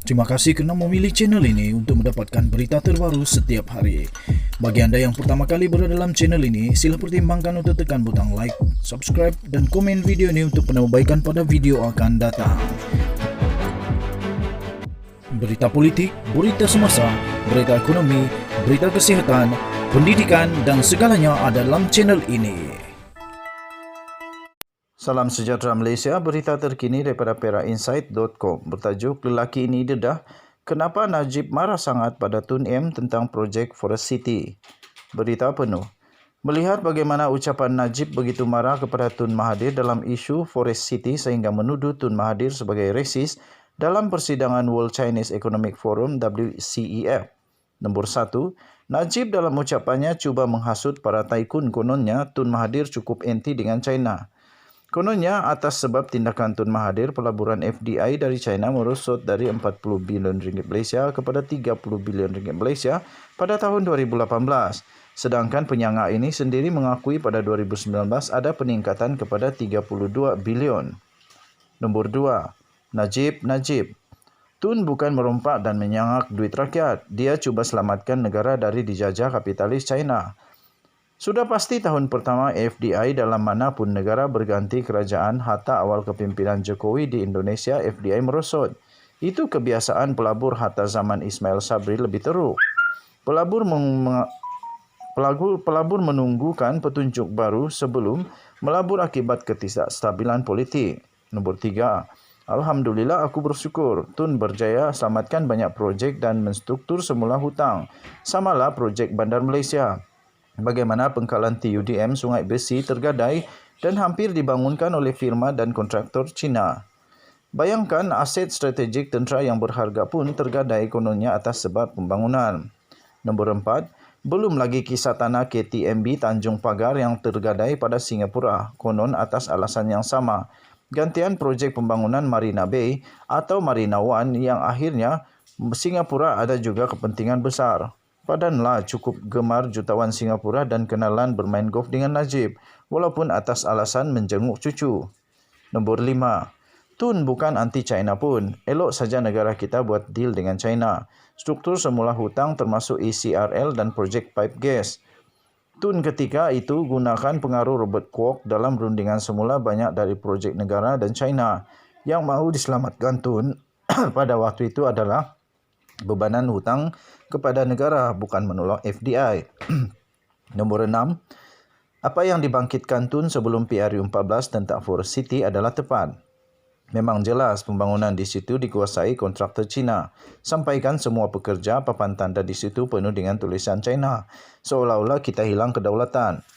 Terima kasih kerana memilih channel ini untuk mendapatkan berita terbaru setiap hari. Bagi anda yang pertama kali berada dalam channel ini, sila pertimbangkan untuk tekan butang like, subscribe dan komen video ini untuk penambahbaikan pada video akan datang. Berita politik, berita semasa, berita ekonomi, berita kesihatan, pendidikan dan segalanya ada dalam channel ini. Salam sejahtera Malaysia, berita terkini daripada perainsight.com bertajuk Lelaki ini dedah, kenapa Najib marah sangat pada Tun M tentang projek Forest City. Berita penuh. Melihat bagaimana ucapan Najib begitu marah kepada Tun Mahathir dalam isu Forest City sehingga menuduh Tun Mahathir sebagai resis dalam persidangan World Chinese Economic Forum WCEF. Nombor 1, Najib dalam ucapannya cuba menghasut para taikun kononnya Tun Mahathir cukup anti dengan China. Kononnya atas sebab tindakan Tun Mahathir, pelaburan FDI dari China merosot dari 40 bilion ringgit Malaysia kepada 30 bilion ringgit Malaysia pada tahun 2018. Sedangkan penyangga ini sendiri mengakui pada 2019 ada peningkatan kepada 32 bilion. Nombor 2, Najib. Tun bukan merompak dan menyangak duit rakyat. Dia cuba selamatkan negara dari dijajah kapitalis China. Sudah pasti tahun pertama FDI dalam mana pun negara berganti kerajaan hatta awal kepimpinan Jokowi di Indonesia FDI merosot. Itu kebiasaan pelabur hatta zaman Ismail Sabri lebih teruk. Pelabur menunggukan petunjuk baru sebelum melabur akibat ketidakstabilan politik. Nombor 3. Alhamdulillah aku bersyukur Tun berjaya selamatkan banyak projek dan menstruktur semula hutang. Samalah projek Bandar Malaysia. Bagaimana pengkalan TUDM Sungai Besi tergadai dan hampir dibangunkan oleh firma dan kontraktor Cina. Bayangkan aset strategik tentera yang berharga pun tergadai kononnya atas sebab pembangunan. Nombor 4, belum lagi kisah tanah KTMB Tanjung Pagar yang tergadai pada Singapura, konon atas alasan yang sama. Gantian projek pembangunan Marina Bay atau Marina One yang akhirnya Singapura ada juga kepentingan besar. Padanlah cukup gemar jutawan Singapura dan kenalan bermain golf dengan Najib, walaupun atas alasan menjenguk cucu. Nombor 5. Tun bukan anti-China pun. Elok saja negara kita buat deal dengan China. Struktur semula hutang termasuk ECRL dan projek pipe gas. Tun ketika itu gunakan pengaruh Robert Kwok dalam rundingan semula banyak dari projek negara dan China. Yang mahu diselamatkan Tun pada waktu itu adalah bebanan hutang kepada negara, bukan menolak FDI. Nombor 6. Apa yang dibangkitkan Tun sebelum PRU14 tentang Forest City adalah tepat. Memang jelas pembangunan di situ dikuasai kontraktor Cina. Sampaikan semua pekerja papan tanda di situ penuh dengan tulisan China. Seolah-olah kita hilang kedaulatan.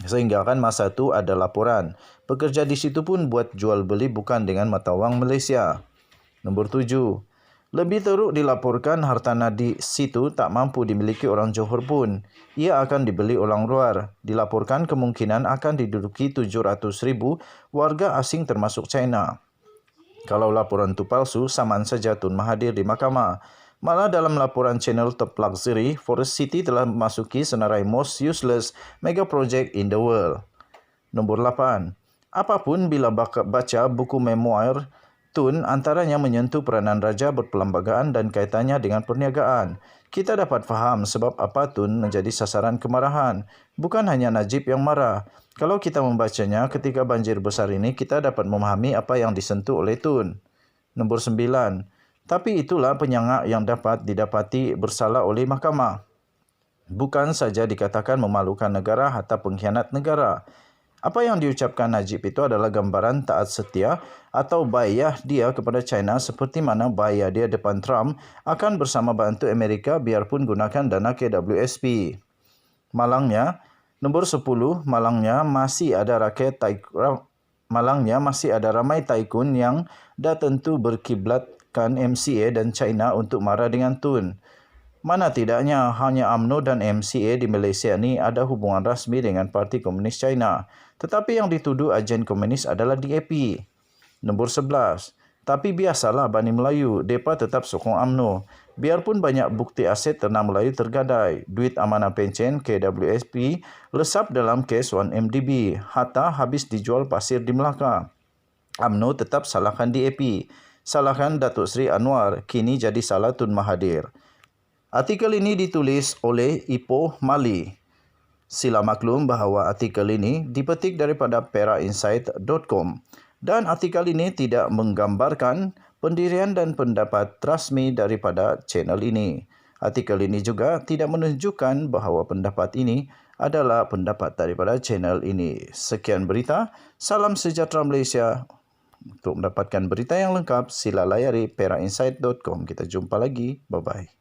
Sehingga kan masa itu ada laporan. Pekerja di situ pun buat jual beli bukan dengan mata wang Malaysia. Nombor 7. Lebih teruk dilaporkan hartanah di situ tak mampu dimiliki orang Johor pun. Ia akan dibeli orang luar. Dilaporkan kemungkinan akan diduduki 700,000 warga asing termasuk China. Kalau laporan itu palsu, saman saja Tun Mahathir di mahkamah. Malah dalam laporan channel Top Luxury, Forest City telah memasuki senarai most useless mega project in the world. Nombor 8. Apapun bila baca buku memoir Tun antaranya menyentuh peranan raja berperlembagaan dan kaitannya dengan perniagaan. Kita dapat faham sebab apa Tun menjadi sasaran kemarahan. Bukan hanya Najib yang marah. Kalau kita membacanya ketika banjir besar ini, kita dapat memahami apa yang disentuh oleh Tun. Nombor 9. Tapi itulah penyangga yang dapat didapati bersalah oleh mahkamah. Bukan saja dikatakan memalukan negara hatta pengkhianat negara. Apa yang diucapkan Najib itu adalah gambaran taat setia atau bayah dia kepada China seperti mana bayah dia depan Trump akan bersama bantu Amerika biarpun gunakan dana KWSP. Malangnya, nombor 10, malangnya masih ada ramai taikun yang dah tentu berkiblatkan MCA dan China untuk marah dengan Tun. Mana tidaknya hanya UMNO dan MCA di Malaysia ni ada hubungan rasmi dengan Parti Komunis China. Tetapi yang dituduh agen komunis adalah DAP. Nombor 11. Tapi biasalah Bani Melayu, mereka tetap sokong UMNO. Biarpun banyak bukti aset tanah Melayu tergadai, duit amanah pencen KWSP lesap dalam kes 1MDB, hatta habis dijual pasir di Melaka. UMNO tetap salahkan DAP. salahkan Datuk Seri Anwar, kini jadi salah Tun Mahathir. Artikel ini ditulis oleh Ipoh Mali. Sila maklum bahawa artikel ini dipetik daripada perainsight.com dan artikel ini tidak menggambarkan pendirian dan pendapat rasmi daripada channel ini. Artikel ini juga tidak menunjukkan bahawa pendapat ini adalah pendapat daripada channel ini. Sekian berita, salam sejahtera Malaysia. Untuk mendapatkan berita yang lengkap, sila layari perainsight.com. Kita jumpa lagi. Bye-bye.